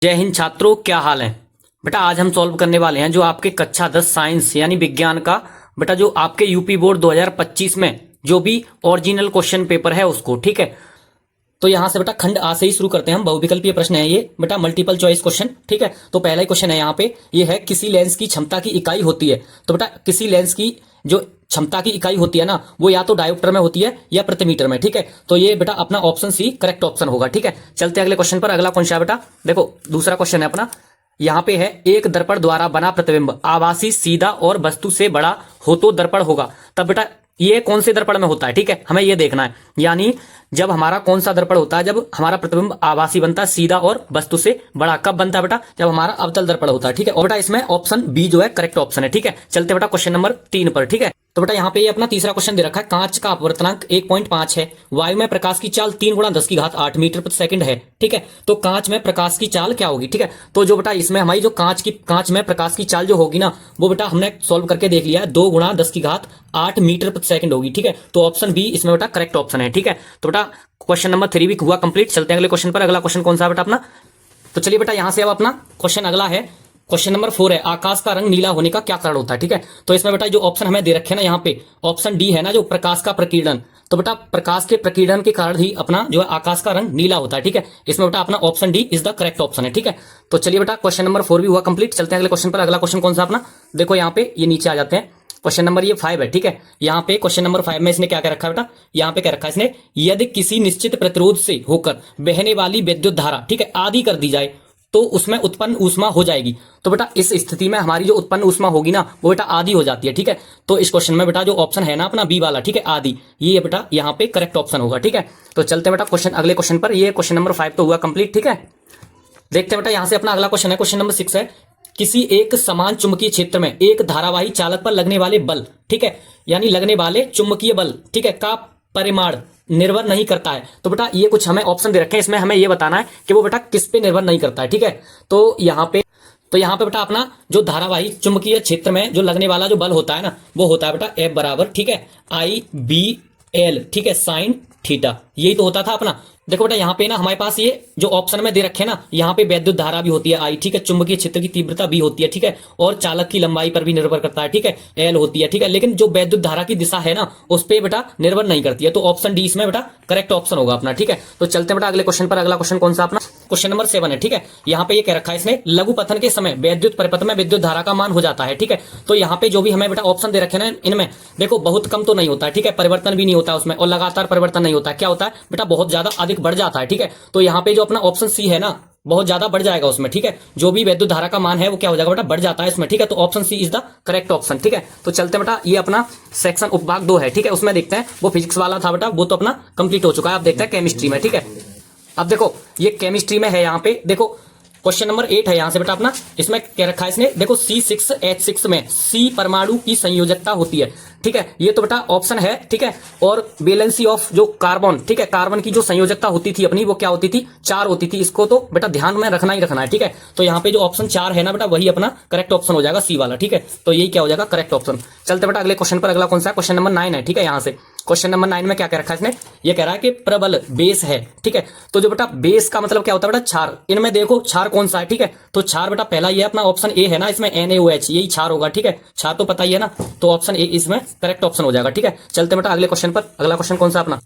जय हिंद छात्रों, क्या हाल है बेटा। आज हम सॉल्व करने वाले हैं जो आपके कक्षा 10 साइंस यानी विज्ञान का बेटा जो आपके यूपी बोर्ड 2025 में जो भी ओरिजिनल क्वेश्चन पेपर है उसको। ठीक है, तो यहां से बेटा खंड आ से ही शुरू करते हैं हम। बहुविकल्पीय प्रश्न है ये बेटा, मल्टीपल चॉइस क्वेश्चन। ठीक है, तो पहला ही क्वेश्चन है यहाँ पे, ये है किसी लेंस की क्षमता की इकाई होती है। तो बेटा किसी लेंस की जो क्षमता की इकाई होती है ना, वो या तो डायोप्टर में होती है या प्रति मीटर में। ठीक है, तो ये बेटा अपना ऑप्शन सी करेक्ट ऑप्शन होगा। ठीक है, चलते हैं अगले क्वेश्चन पर। अगला क्वेश्चन है बेटा, देखो दूसरा क्वेश्चन है अपना, यहाँ पे है एक दर्पण द्वारा बना प्रतिबिंब आभासी, सीधा और वस्तु से बड़ा हो तो दर्पण होगा। तब बेटा ये कौन से दर्पण में होता है, ठीक है, हमें ये देखना है। यानी जब हमारा कौन सा दर्पण होता है, जब हमारा प्रतिबिंब आभासी बनता है, सीधा और वस्तु से बड़ा। कब बनता है बेटा, जब हमारा अवतल दर्पण होता है। ठीक है, और बेटा इसमें ऑप्शन बी जो है करेक्ट ऑप्शन है। ठीक है, चलते बेटा क्वेश्चन नंबर 3 पर। ठीक है, तो बेटा यहाँ पे ये अपना तीसरा क्वेश्चन दे रखा है, कांच का अपवर्तनांक 1.5 है, वायु में प्रकाश की चाल 3 × 10⁸ मीटर प्रति सेकंड है। ठीक है, तो कांच में प्रकाश की चाल क्या होगी। ठीक है, तो जो बेटा इसमें हमारी जो कांच में प्रकाश की चाल जो होगी ना, वो बेटा हमने सॉल्व करके देख लिया है, 2 × 10⁸ मीटर प्रति सेकंड होगी। ठीक है, तो ऑप्शन बी इसमें बेटा करेक्ट ऑप्शन है। ठीक है, तो बेटा क्वेश्चन नंबर 3 भी हुआ कंप्लीट। चलते हैं अगले क्वेश्चन पर। अगला क्वेश्चन कौन सा है बेटा अपना, तो चलिए बेटा यहां से अब अपना क्वेश्चन अगला है, क्वेश्चन नंबर 4 है, आकाश का रंग नीला होने का क्या कारण होता है। ठीक है, तो इसमें बेटा जो ऑप्शन हमें दे रखे हैं ना, यहाँ पे ऑप्शन डी है ना, जो प्रकाश का प्रकीर्णन। तो बेटा प्रकाश के प्रकीर्णन के कारण ही अपना जो है आकाश का रंग नीला होता है। ठीक है, इसमें बेटा अपना option D is the correct option है। ठीक है, तो चलिए बेटा क्वेश्चन नंबर 4 भी हुआ कंप्लीट। चलते हैं अगले क्वेश्चन पर। अगला क्वेश्चन कौन सा अपना, देखो यहाँ पे ये नीचे आ जाते हैं, क्वेश्चन नंबर ये 5 है। ठीक है, यहाँ पे क्वेश्चन नंबर 5 में इसने क्या क्या रखा है बेटा, यहाँ पे क्या रखा है इसने, यदि किसी निश्चित प्रतिरोध से होकर बहने वाली विद्युत धारा, ठीक है, आधी कर दी जाए तो उसमें उत्पन्न ऊष्मा हो जाएगी। तो बेटा इस स्थिति में हमारी जो उत्पन्न ऊष्मा होगी ना, वो बेटा आधी हो जाती है। ठीक है, तो इस क्वेश्चन में बेटा जो ऑप्शन है ना अपना बी वाला, ठीक है, आधी, ये बेटा यहाँ पे करेक्ट ऑप्शन होगा। ठीक है, तो चलते हैं बेटा क्वेश्चन अगले क्वेश्चन पर। ये क्वेश्चन नंबर 5 तो हुआ कंप्लीट। ठीक है, देखते हैं बेटा यहाँ से अपना अगला क्वेश्चन है, क्वेश्चन नंबर 6 है, किसी एक समान चुंबकीय क्षेत्र में एक धारावाही चालक पर लगने वाले बल, ठीक है, यानी लगने वाले चुंबकीय बल, ठीक है, का परिमाण निर्भर नहीं करता है। तो बेटा ये कुछ हमें ऑप्शन दे रखे हैं, इसमें हमें ये बताना है कि वो बेटा किस पे निर्भर नहीं करता है। ठीक है, तो यहाँ पे बेटा अपना जो धारावाही चुंबकीय क्षेत्र में जो लगने वाला जो बल होता है ना, वो होता है बेटा F बराबर, ठीक है, IBL, ठीक है, साइन थीटा। यही तो होता था अपना। देखो बेटा यहाँ पे ना हमारे पास ये जो ऑप्शन में दे रखे हैं ना, यहाँ पे वैद्युत धारा भी होती है I, ठीक है, चुंबकीय क्षेत्र की तीव्रता भी होती है, ठीक है, और चालक की लंबाई पर भी निर्भर करता है, ठीक है, L होती है, ठीक है, लेकिन जो वैद्युत धारा की दिशा है ना, उस पे बेटा निर्भर नहीं करती है। तो ऑप्शन डी इसमें बेटा करेक्ट ऑप्शन होगा अपना। ठीक है, तो चलते हैं बेटा अगले क्वेश्चन पर। अगला क्वेश्चन कौन सा अपना, क्वेश्चन नंबर 7 है। ठीक है, यहाँ पे ये कह रखा है इसने, लघु पतन के समय वैद्युत परिपथ में विद्युत धारा का मान हो जाता है। ठीक है, तो यहाँ पे जो भी हमें बेटा ऑप्शन दे रखे ना, इनमें देखो बहुत कम तो नहीं होता है, ठीक है, परिवर्तन भी नहीं होता उसमें, और लगातार परिवर्तन नहीं होता है। क्या होता है बेटा, बहुत ज्यादा अधिक बढ़ जाता है। ठीक है, तो यहाँ पे जो अपना ऑप्शन सी है ना, बहुत ज्यादा बढ़ जाएगा उसमें। ठीक है, जो भी वैद्युत धारा का मान है वो क्या हो जाएगा बेटा, बढ़ जाता है इसमें। ठीक है, तो option C is the correct option. ठीक है, तो चलते हैं बेटा, ये अपना सेक्शन उपभाग 2 है। ठीक है, उसमें देखते हैं, वो फिजिक्स वाला था बेटा, वो तो अपना कंप्लीट हो चुका है। अब देखते हैं केमिस्ट्री में। ठीक है, अब देखो ये केमिस्ट्री में है, यहाँ पे देखो क्वेश्चन नंबर 8 है यहाँ से बेटा अपना, इसमें क्या रखा है इसने, देखो C6H6 में C परमाणु की संयोजकता होती है। ठीक है, ये तो बेटा ऑप्शन है। ठीक है, और वैलेंसी ऑफ जो कार्बन, ठीक है, कार्बन की जो संयोजकता होती थी अपनी, वो क्या होती थी, 4 होती थी। इसको तो बेटा ध्यान में रखना ही रखना है। ठीक है, तो यहाँ पे जो ऑप्शन 4 है ना बेटा, वही अपना करेक्ट ऑप्शन हो जाएगा, सी वाला। ठीक है, तो यही क्या हो जाएगा, करेक्ट ऑप्शन। चलते बेटा अगले क्वेश्चन पर। अगला कौन सा है, क्वेश्चन नंबर 9 है। ठीक है, यहाँ से क्वेश्चन नंबर 9 में क्या रखा है इसने, ये कह रहा है कि प्रबल बेस है। ठीक है, तो जो बेटा बेस का मतलब क्या होता है बेटा, क्षार। इनमें देखो क्षार कौन सा है, ठीक है, तो क्षार बेटा पहला ये अपना ऑप्शन ए है ना, इसमें NaOH, यही क्षार होगा। ठीक है, क्षार तो पता ही है ना, तो ऑप्शन ए इसमें करेक्ट ऑप्शन हो जाएगा। ठीक है, चलते बेटा अगले क्वेश्चन पर। अगला क्वेश्चन कौन सा अपना,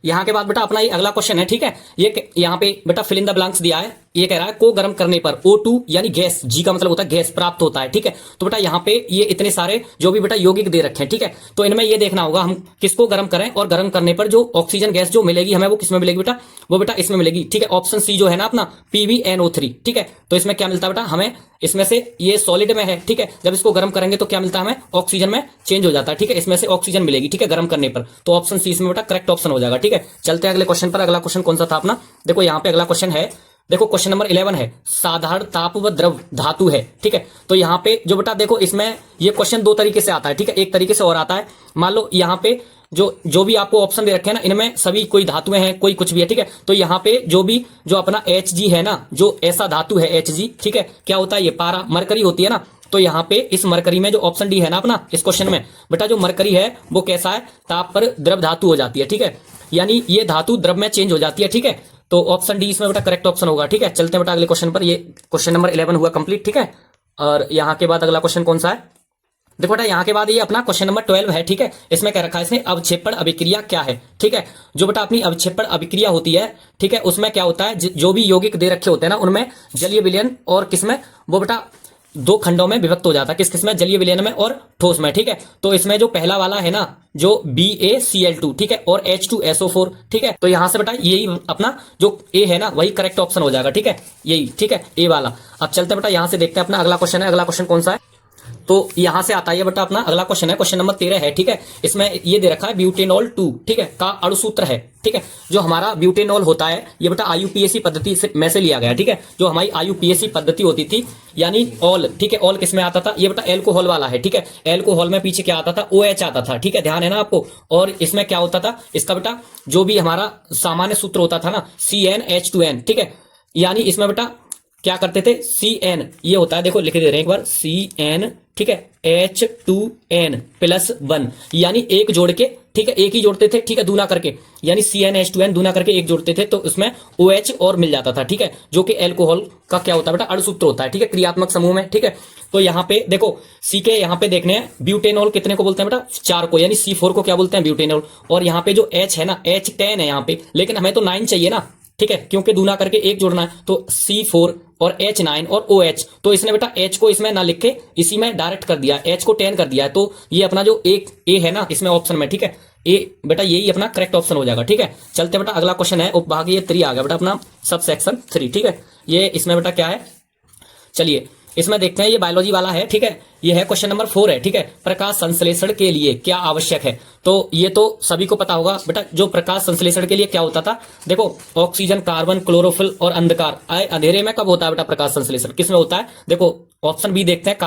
यहाँ के बाद बेटा अपना ये अगला क्वेश्चन है। ठीक है, ये यहाँ पे बेटा फिल इन द ब्लैंक्स दिया है, ये कह रहा है को गर्म करने पर O2 यानी गैस, G का मतलब होता है गैस, प्राप्त होता है। ठीक है, तो बेटा यहाँ पे ये इतने सारे जो भी बेटा यौगिक दे रखे हैं, ठीक है, तो इनमें ये देखना होगा हम किसको गर्म करें, और गर्म करने पर जो ऑक्सीजन गैस जो मिलेगी हमें, वो किसमें मिलेगी बेटा, वो बेटा इसमें मिलेगी। ठीक है, ऑप्शन सी जो है ना अपना PbNO3। ठीक है, तो इसमें क्या मिलता है बेटा हमें, इसमें से ये सॉलिड में है, ठीक है, जब इसको गर्म करेंगे तो क्या मिलता है हमें, ऑक्सीजन में चेंज हो जाता है। ठीक है, इसमें से ऑक्सीजन मिलेगी, ठीक है, गर्म करने पर, तो ऑप्शन सी इसमें बेटा करेक्ट ऑप्शन हो जाएगा। ठीक है, चलते हैं अगले क्वेश्चन पर। अगला क्वेश्चन कौन सा था अपना, देखो यहाँ पे अगला क्वेश्चन है, देखो क्वेश्चन नंबर 11 है, साधारण ताप व द्रव धातु है। ठीक है, तो यहाँ पे जो बेटा देखो इसमें ये क्वेश्चन 2 तरीके से आता है। ठीक है, एक तरीके से और आता है, मान लो यहाँ पे जो भी आपको ऑप्शन दे रखे हैं ना, इनमें सभी कोई धातुएं हैं, कोई कुछ भी है। ठीक है, तो यहाँ पे जो अपना Hg है ना, जो ऐसा धातु है Hg, ठीक है, क्या होता है, ये पारा मरकरी होती है ना, तो यहाँ पे इस मरकरी में जो ऑप्शन डी है ना अपना, इस क्वेश्चन में बेटा जो मरकरी है वो कैसा है, ताप पर द्रव धातु हो जाती है। ठीक है, यानी ये धातु द्रव में चेंज हो जाती है। ठीक है, तो ऑप्शन डी इसमें बेटा करेक्ट ऑप्शन होगा। ठीक है, चलते हैं बेटा अगले क्वेश्चन पर। ये क्वेश्चन नंबर 11 हुआ कंप्लीट। ठीक है, और यहाँ के बाद अगला क्वेश्चन कौन सा है, देखो बेटा यहाँ के बाद ये अपना क्वेश्चन नंबर 12 है। ठीक है, इसमें क्या रखा है इसने, अवक्षेपण अभिक्रिया क्या है। ठीक है, जो बेटा अपनी अवक्षेपण अभिक्रिया होती है, ठीक है, उसमें क्या होता है, जो भी यौगिक दे रखे होते हैं ना, उनमें जलीय विलयन और किसमें, वो बेटा दो खंडों में विभक्त हो जाता है। किस में, जलीय विलयन में और ठोस में। ठीक है, तो इसमें जो पहला वाला है ना, जो BaCl2, ठीक है, और H2SO4, ठीक है, तो यहां से बेटा यही अपना जो ए है ना, वही करेक्ट ऑप्शन हो जाएगा। ठीक है, यही, ठीक है, ए वाला। अब चलते हैं बेटा यहां से देखते हैं अपना अगला क्वेश्चन है। अगला क्वेश्चन कौन सा है, तो यहां से आता है बेटा अपना अगला क्वेश्चन है, क्वेश्चन नंबर 13 है। ठीक है, इसमें ये दे रखा है ब्यूटेनॉल 2, ठीक है, का अणुसूत्र है। ठीक है, जो हमारा ब्यूटेनॉल होता है ये बेटा IUPAC पद्धति से में से लिया गया। ठीक है, जो हमारी IUPAC पद्धति होती थी, यानी ऑल, ठीक है, ऑल किस में आता था, ये बेटा एल्कोहल वाला है। ठीक है, एल्कोहल में पीछे क्या आता था, OH आता था। ठीक है, ध्यान है ना आपको। और इसमें क्या होता था, इसका बेटा जो भी हमारा सामान्य सूत्र होता था ना, CnH2n। ठीक है, यानी इसमें बेटा क्या करते थे, CN ये होता है, देखो लिख दे रहे हैं एक बार, CN, ठीक है, H2n+1, यानी एक जोड़ के, ठीक है, एक ही जोड़ते थे, ठीक है, दूना करके, यानी CnH2n दूना करके एक जोड़ते थे, तो उसमें OH और मिल जाता था। ठीक है, जो कि एल्कोहल का क्या होता है बेटा, अणुसूत्र होता है। ठीक है, क्रियात्मक समूह में। ठीक है, तो यहाँ पे देखो सी के यहाँ पे देखने हैं, ब्यूटेनॉल कितने को बोलते हैं बेटा, 4 को, यानी C4 को क्या बोलते हैं, ब्यूटेनॉल। और यहाँ पे जो H है ना, H10 है यहाँ पे, लेकिन हमें तो 9 चाहिए ना। ठीक है, क्योंकि दूना करके एक जोड़ना है, तो C4 और H9 और OH, तो इसने बेटा H को इसमें ना लिख के इसी में डायरेक्ट कर दिया, H को 10 कर दिया है, तो ये अपना जो एक ए है ना इसमें ऑप्शन में, ठीक है, ए बेटा यही अपना करेक्ट ऑप्शन हो जाएगा। ठीक है, चलते बेटा अगला क्वेश्चन है, उपभागीय 3 आ गया बेटा अपना, सब सेक्शन 3। ठीक है, ये इसमें बेटा क्या है, चलिए इसमें देखते हैं, ये बायोलॉजी वाला है। ठीक है, ये है क्वेश्चन नंबर 4 है। ठीक है, प्रकाश संश्लेषण के लिए क्या आवश्यक है, तो ये तो सभी को पता होगा बेटा, जो प्रकाश संश्लेषण के लिए क्या होता था, देखो ऑक्सीजन, कार्बन, क्लोरोफिल और अंधकार। अंधेरे में कब होता है बेटा प्रकाश संश्लेषण, किसमें होता है, देखो ऑप्शन बी देखते हैं,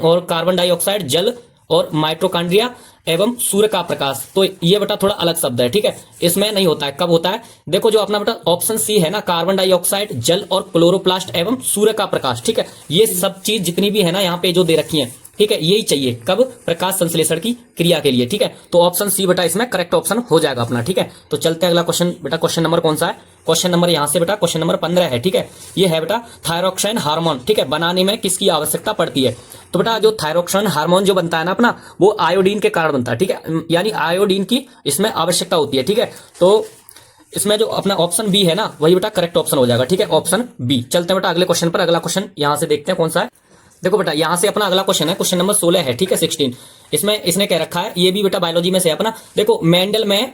और कार्बन डाइऑक्साइड, जल और माइटोकॉन्ड्रिया एवं सूर्य का प्रकाश। तो ये बेटा थोड़ा अलग शब्द है। ठीक है, इसमें नहीं होता है, कब होता है, देखो जो अपना बेटा ऑप्शन सी है ना, कार्बन डाइऑक्साइड, जल और क्लोरोप्लास्ट एवं सूर्य का प्रकाश। ठीक है, ये सब चीज जितनी भी है ना यहाँ पे जो दे रखी है, ठीक है, यही चाहिए कब, प्रकाश संश्लेषण की क्रिया के लिए। ठीक है, तो ऑप्शन सी बेटा इसमें करेक्ट ऑप्शन हो जाएगा अपना। ठीक है, तो चलते हैं अगला क्वेश्चन बेटा, क्वेश्चन नंबर कौन सा है, क्वेश्चन नंबर यहाँ से बेटा क्वेश्चन नंबर 15 है। ठीक है, ये है बेटा थायरोक्सिन हार्मोन, ठीक है, बनाने में किसकी आवश्यकता पड़ती है, तो बेटा जो थायरोक्सिन हार्मोन जो बनता है ना अपना, वो आयोडीन के कारण बनता है। ठीक है, यानी आयोडीन की इसमें आवश्यकता होती है। ठीक है, तो इसमें जो अपना ऑप्शन बी है ना, वही बेटा करेक्ट ऑप्शन हो जाएगा। ठीक है, ऑप्शन बी। चलते हैं बेटा अगले क्वेश्चन पर। अगला क्वेश्चन यहां से देखते हैं कौन सा है, देखो बेटा यहां से अपना अगला क्वेश्चन है, क्वेश्चन नंबर 16 है। ठीक है, 16, इसमें इसने क्या रखा है, ये भी बेटा बायोलॉजी में से है अपना, देखो मेंडल में,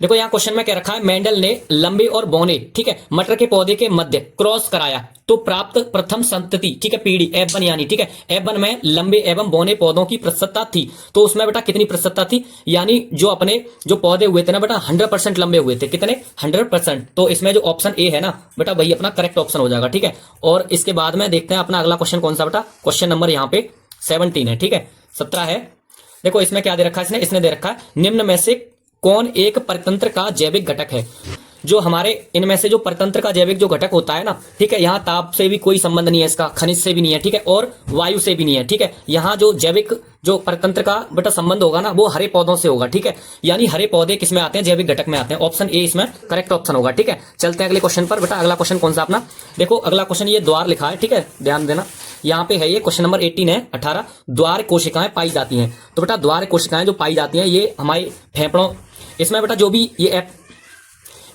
देखो यहाँ क्वेश्चन में क्या रखा है, मेंडल ने लंबे और बौने, ठीक है, मटर के पौधे के मध्य क्रॉस कराया, तो प्राप्त प्रथम संतति, ठीक है, पीढ़ी F1 यानी, ठीक है, F1 में लंबे एवं बौने पौधों की प्रतिशतता थी, तो उसमें बेटा कितनी प्रतिशतता थी, यानी जो अपने जो पौधे हुए थे ना बेटा 100% लंबे हुए थे, कितने 100%, तो इसमें जो ऑप्शन ए है ना बेटा वही अपना करेक्ट ऑप्शन हो जाएगा। ठीक है, और इसके बाद में देखते हैं अपना अगला क्वेश्चन कौन सा बेटा, क्वेश्चन नंबर यहाँ पे 17 है। ठीक है, 17 है, देखो इसमें क्या दे रखा है, इसने दे रखा है, निम्न में से कौन एक परतंत्र का जैविक घटक है, जो हमारे इनमें से जो परतंत्र का जैविक जो घटक होता है ना, ठीक है, यहाँ ताप से भी कोई संबंध नहीं है इसका, खनिज से भी नहीं है, ठीक है, और वायु से भी नहीं है। ठीक है, यहाँ जो जैविक जो परतंत्र का बेटा संबंध होगा ना, वो हरे पौधों से होगा। ठीक है, यानी हरे पौधे किसमें आते हैं, जैविक घटक में आते हैं, ऑप्शन ए इसमें करेक्ट ऑप्शन होगा। ठीक है, चलते हैं अगले क्वेश्चन पर बेटा। अगला क्वेश्चन कौन सा अपना, देखो अगला क्वेश्चन ये द्वार लिखा है, ठीक है, ध्यान देना, यहाँ पे है ये क्वेश्चन नंबर 18 है, 18, द्वार कोशिकाएं पाई जाती हैं, तो बेटा द्वार कोशिकाएं जो पाई जाती हैं ये हमारे फेफड़ों, इसमें बेटा जो भी ये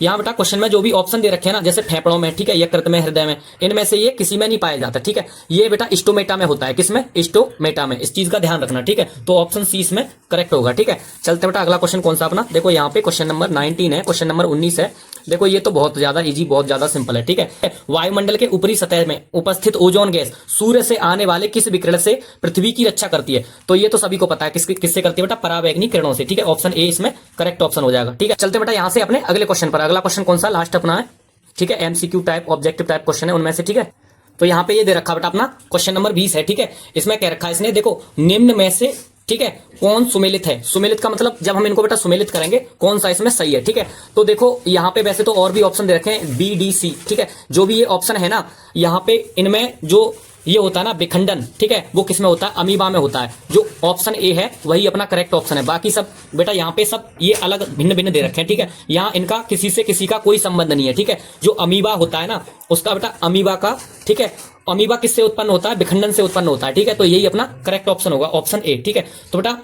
यहाँ बेटा क्वेश्चन में जो भी ऑप्शन दे रखे हैं ना, जैसे फेफड़ों में, ठीक है, यकृत में, हृदय में, इनमें से ये किसी में नहीं पाया जाता। ठीक है, ये बेटा स्टोमेटा में होता है, किसमें, स्टोमेटा में, इस चीज का ध्यान रखना। ठीक है, तो ऑप्शन सी इसमें करेक्ट होगा। ठीक है, चलते बेटा अगला क्वेश्चन कौन सा अपना, देखो यहाँ पे क्वेश्चन नंबर 19 है, क्वेश्चन नंबर 19 है, देखो ये तो बहुत ज्यादा इजी, बहुत ज्यादा सिंपल है। ठीक है, वायुमंडल के ऊपरी सतह में उपस्थित ओजोन गैस सूर्य से आने वाले किस विकिरण से पृथ्वी की रक्षा करती है, तो ये तो सभी को पता है, किससे करती है बेटा, परावैंगनी किरणों से। ठीक है, ऑप्शन ए इसमें करेक्ट ऑप्शन हो जाएगा। ठीक है, चलते बेटा यहाँ से अपने अगले क्वेश्चन पर। अगला क्वेश्चन कौन सा, लास्ट अपना है, ठीक है, MCQ type, objective type question है उनमें से। ठीक है, तो यहाँ पे ये दे रखा बेटा अपना क्वेश्चन नंबर 20 है। ठीक है, इसमें क्या रखा है इसने, देखो निम्न में से, ठीक है, कौन सुमेलित है, सुमेलित का मतलब जब हम इनको बेटा सुमेलित करेंगे कौन सा इसमें सही है। ठीक है, तो देखो यहाँ पे वैसे तो और भी ऑप्शन दे रखे हैं, बी डी सी, ठीक है, जो भी ये ऑप्शन है ना, यहाँ पे इनमें जो ये होता है ना विखंडन, ठीक है, वो किस में होता है, अमीबा में होता है। जो ऑप्शन ए है वही अपना करेक्ट ऑप्शन है। बाकी सब बेटा यहाँ पे सब ये अलग भिन्न भिन्न दे रखे हैं, ठीक है। यहाँ इनका किसी से किसी का कोई संबंध नहीं है, ठीक है। जो अमीबा होता है ना उसका बेटा अमीबा का, ठीक है, अमीबा किससे उत्पन्न होता है, विखंडन से उत्पन्न होता है, ठीक है। तो यही अपना करेक्ट ऑप्शन होगा, ऑप्शन ए, ठीक है। तो बेटा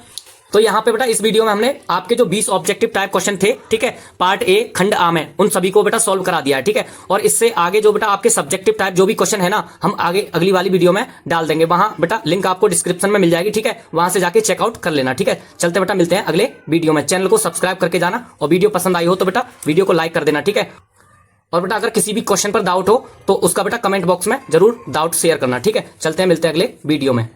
तो यहाँ पे बेटा इस वीडियो में हमने आपके जो 20 ऑब्जेक्टिव टाइप क्वेश्चन थे, ठीक है, पार्ट ए खंड आ में, उन सभी को बेटा सॉल्व करा दिया है, ठीक है। और इससे आगे जो बेटा आपके सब्जेक्टिव टाइप जो भी क्वेश्चन है ना, हम आगे अगली वाली वीडियो में डाल देंगे। वहां बेटा लिंक आपको डिस्क्रिप्शन में मिल जाएगी, ठीक है, वहां से जाके चेकआउट कर लेना, ठीक है। चलते बेटा मिलते हैं अगले वीडियो में। चैनल को सब्सक्राइब करके जाना, और वीडियो पसंद आई हो तो बेटा वीडियो को लाइक कर देना, ठीक है। और बेटा अगर किसी भी क्वेश्चन पर डाउट हो तो उसका बेटा कमेंट बॉक्स में जरूर डाउट शेयर करना, ठीक है। चलते हैं मिलते हैं अगले वीडियो में।